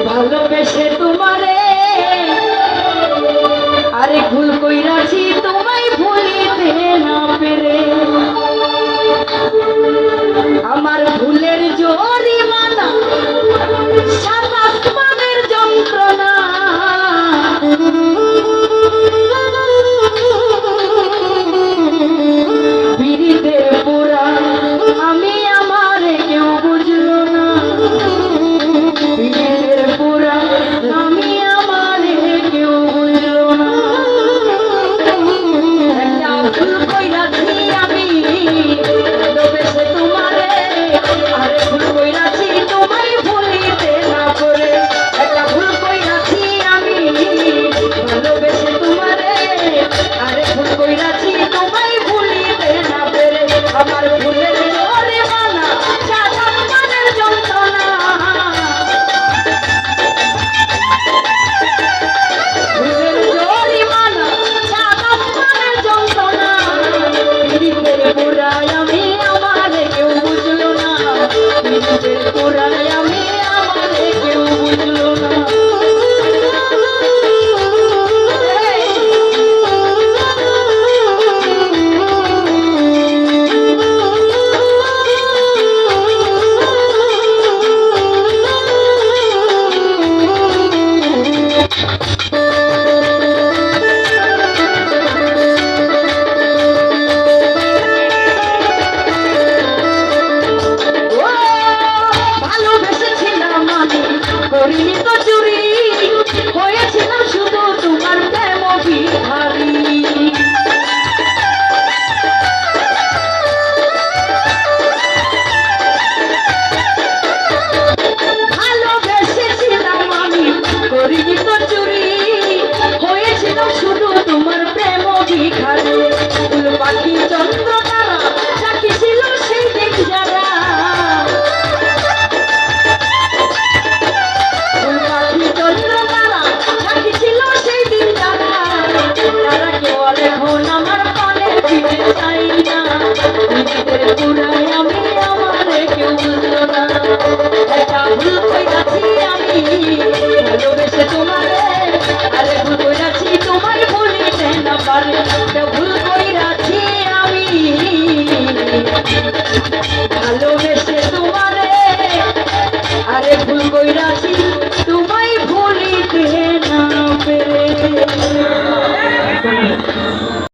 ভালোবেসে তোমারে আরে ভুল কইরাছি তোমায় ভুলিতে না পেরে আমার ভুলের জরিমানা সাত আসমানের যন্ত্রণা পিড়িতে পুরা আমি আমারে কেউ বুঝলো না পিড়িতের পুরা আমি আমারে কেউ বুঝলো না একটা ভুল কইরাছি আমি ভালোবেসে তোমারে আরে ভুল কইরাছি তোমায় ভুলিতে না করে একটা ভুল কইরাছি আমি ভালোবেসে তোমারে আরে ভুল কইরাছি তোমায় ভুলিতে না পেরে আমার ভুলের জরিমানা সাত আসমানের যন্ত্রণা ভুলের জরিমানা সাত আসমানের যন্ত্রণা পিড়িতের পুরায় আমি আমারে কেউ বুঝলো না পিড়িতের পুরায় আমি আমারে কেউ বুঝলো না ভালোবেসেছিলাম আমি করিনি তো চুরি